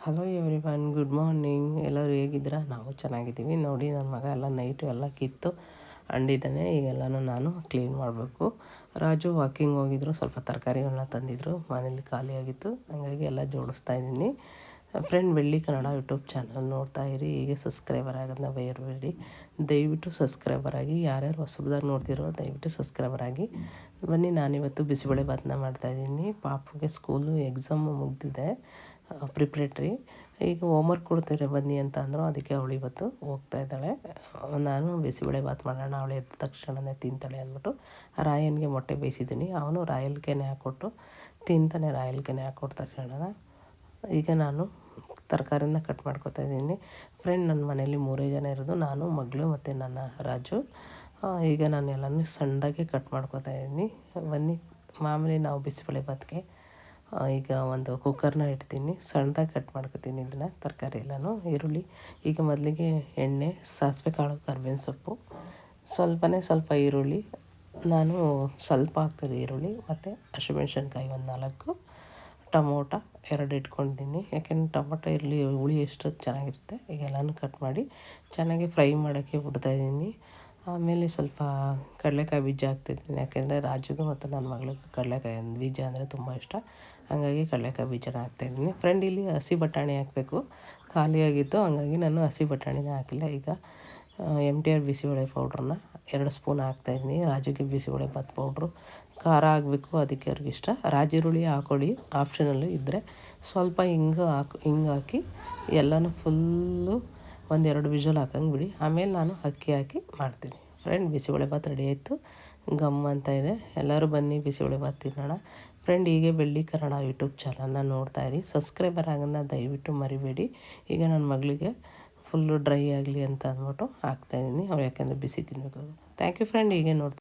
Hello everyone, good morning. ಎಲ್ಲರೂ ಹೇಗಿದ್ದೀರಾ? ನಾವು ಚೆನ್ನಾಗಿದ್ದೀವಿ. ನೋಡಿ, ನನ್ನ ಮಗ ಎಲ್ಲ ನೈಟು ಎಲ್ಲ ಕಿತ್ತು ಅಂಡಿದ್ದಾನೆ. ಈಗೆಲ್ಲನೂ ನಾನು ಕ್ಲೀನ್ ಮಾಡಬೇಕು. ರಾಜು ವಾಕಿಂಗ್ ಹೋಗಿದ್ರು, ಸ್ವಲ್ಪ ತರಕಾರಿಗಳನ್ನ ತಂದಿದ್ರು, ಮನೇಲಿ ಖಾಲಿಯಾಗಿತ್ತು, ಹಾಗಾಗಿ ಎಲ್ಲ ಜೋಡಿಸ್ತಾ ಇದ್ದೀನಿ. ಫ್ರೆಂಡ್ ಬೆಳ್ಳಿ ಕನ್ನಡ ಯೂಟ್ಯೂಬ್ ಚಾನಲ್ ನೋಡ್ತಾ ಇರಿ. ಹೀಗೆ ಸಬ್ಸ್ಕ್ರೈಬರ್ ಆಗೋದನ್ನ ಬಯರಬೇಡಿ. ದಯವಿಟ್ಟು ಸಬ್ಸ್ಕ್ರೈಬರ್ ಆಗಿ. ಯಾರ್ಯಾರು ಹೊಸಬ್ದಾಗಿ ನೋಡ್ತಿರೋ ದಯವಿಟ್ಟು ಸಬ್ಸ್ಕ್ರೈಬರ್ ಆಗಿ. ಬನ್ನಿ, ನಾನಿವತ್ತು ಬಿಸಿಬೇಳೆ ಭಾತನ್ನ ಮಾಡ್ತಾಯಿದ್ದೀನಿ. ಪಾಪುಗೆ ಸ್ಕೂಲು ಎಕ್ಸಾಮು ಮುಗಿದಿದೆ, ಪ್ರಿಪ್ರೇಟ್ರಿ. ಈಗ ಹೋಮ್ವರ್ಕ್ ಕೊಡ್ತಾರೆ ಬನ್ನಿ ಅಂತ ಅಂದರು, ಅದಕ್ಕೆ ಅವಳು ಇವತ್ತು ಹೋಗ್ತಾ ಇದ್ದಾಳೆ. ನಾನು ಬಿಸಿಬೇಳೆ ಭಾತ್ ಮಾಡೋಣ, ಅವಳು ಎದ್ದ ತಕ್ಷಣವೇ ತಿಂತಾಳೆ ಅಂದ್ಬಿಟ್ಟು ರಾಯನ್ಗೆ ಮೊಟ್ಟೆ ಬೇಯಿಸಿದ್ದೀನಿ. ಅವನು ರಾಯಲ್ ಕೆನೆ ಹಾಕ್ಕೊಟ್ಟು ತಿಂತಾನೆ. ರಾಯಲ್ ಕೆನೆ ಹಾಕ್ಕೊಟ್ಟ ತಕ್ಷಣ ಈಗ ನಾನು ತರಕಾರಿನ ಕಟ್ ಮಾಡ್ಕೊತಾ ಇದ್ದೀನಿ. ಫ್ರೆಂಡ್, ನನ್ನ ಮನೇಲಿ 3 ಜನ ಇರೋದು, ನಾನು, ಮಗಳು ಮತ್ತು ನನ್ನ ರಾಜು. ಈಗ ನಾನು ಎಲ್ಲನೂ ಸಣ್ಣದಾಗೆ ಕಟ್ ಮಾಡ್ಕೊತಾ ಇದ್ದೀನಿ. ಬನ್ನಿ, ಮಾಮೂಲಿ ನಾವು ಬಿಸಿಬೇಳೆ ಭಾತ್ಗೆ ಈಗ ಒಂದು ಕುಕ್ಕರ್ನ ಇಡ್ತೀನಿ, ಸಣ್ಣದಾಗಿ ಕಟ್ ಮಾಡ್ಕೊತೀನಿ ಇದನ್ನು, ತರಕಾರಿ ಎಲ್ಲನೂ. ಈರುಳ್ಳಿ, ಈಗ ಮೊದಲಿಗೆ ಎಣ್ಣೆ, ಸಾಸಿವೆ ಕಾಳು, ಕರ್ಬೇವಿನ ಸೊಪ್ಪು, ಸ್ವಲ್ಪ ಈರುಳ್ಳಿ. ನಾನು ಸ್ವಲ್ಪ ಹಾಕ್ತೀನಿ ಈರುಳ್ಳಿ, ಮತ್ತು ಹಸಿಮೆಣ್ಸಿನ್ಕಾಯಿ ಒಂದು 4, ಟೊಮೊಟೊ 2 ಇಟ್ಕೊಂಡಿದ್ದೀನಿ. ಯಾಕೆಂದರೆ ಟೊಮೊಟೊ ಈರುಳ್ಳಿ ಹುಳಿ ಎಷ್ಟೊತ್ತು ಚೆನ್ನಾಗಿರುತ್ತೆ. ಈಗ ಎಲ್ಲನೂ ಕಟ್ ಮಾಡಿ ಚೆನ್ನಾಗಿ ಫ್ರೈ ಮಾಡೋಕ್ಕೆ ಬಿಡ್ತಾಯಿದ್ದೀನಿ. ಆಮೇಲೆ ಸ್ವಲ್ಪ ಕಡಲೆಕಾಯಿ ಬೀಜ ಹಾಕ್ತಿದ್ದೀನಿ, ಯಾಕೆಂದರೆ ರಾಜುಗೂ ಮತ್ತು ನನ್ನ ಮಗಳಿಗೂ ಕಡಲೆಕಾಯಿ ಬೀಜ ಅಂದರೆ ತುಂಬ ಇಷ್ಟ. ಹಾಗಾಗಿ ಕಡಲೆಕಾಯಿ ಬೀಜನ ಹಾಕ್ತಾಯಿದ್ದೀನಿ. ಫ್ರೆಂಡ್, ಇಲ್ಲಿ ಹಸಿ ಬಟಾಣಿ ಹಾಕಬೇಕು, ಖಾಲಿಯಾಗಿತ್ತು, ಹಾಗಾಗಿ ನಾನು ಹಸಿ ಬಟಾಣಿನೇ ಹಾಕಿಲ್ಲ. ಈಗ MTR ಬಿಸಿಬೇಳೆ ಪೌಡ್ರನ್ನ 2 ಸ್ಪೂನ್ ಹಾಕ್ತಾಯಿದ್ದೀನಿ. ರಾಜುಗೆ ಬಿಸಿಬೇಳೆ ಭಾತ್ ಪೌಡ್ರು ಖಾರ ಆಗಬೇಕು, ಅದಕ್ಕೆ ಅವ್ರಿಗಿಷ್ಟ. ಈರುಳ್ಳಿ ಹಾಕ್ಕೊಳ್ಳಿ, ಆಪ್ಷನಲ್ಲು ಇದ್ದರೆ. ಸ್ವಲ್ಪ ಹಿಂಗೆ ಹಾಕಿ ಎಲ್ಲನೂ ಫುಲ್ಲು 1-2 ವಿಷಲ್ ಹಾಕಂಗೆ ಬಿಡಿ. ಆಮೇಲೆ ನಾನು ಅಕ್ಕಿ ಹಾಕಿ ಮಾಡ್ತೀನಿ. ಫ್ರೆಂಡ್, ಬಿಸಿಬೇಳೆ ಭಾತ್ ರೆಡಿ ಆಯಿತು, ಗಮ್ ಅಂತ ಇದೆ. ಎಲ್ಲರೂ ಬನ್ನಿ ಬಿಸಿಬೇಳೆ ಭಾತ್ ತಿನ್ನೋಣ. ಫ್ರೆಂಡ್, ಹೀಗೆ ಬೆಳ್ಳಿ ಕನ್ನಡ ಯೂಟ್ಯೂಬ್ ಚಾನಲ್ನ ನೋಡ್ತಾ ಇರಿ. ಸಬ್ಸ್ಕ್ರೈಬರ್ ಆಗೋದನ್ನ ದಯವಿಟ್ಟು ಮರಿಬೇಡಿ. ಈಗ ನನ್ನ ಮಗಳಿಗೆ ಫುಲ್ಲು ಡ್ರೈ ಆಗಲಿ ಅಂತ ಅಂದ್ಬಿಟ್ಟು ಹಾಕ್ತಾಯಿದ್ದೀನಿ, ಅವಳು ಯಾಕೆಂದರೆ ಬಿಸಿ ತಿನ್ನಬೇಕು. Thank you friend. ಹೀಗೆ ನೋಡ್ತಾ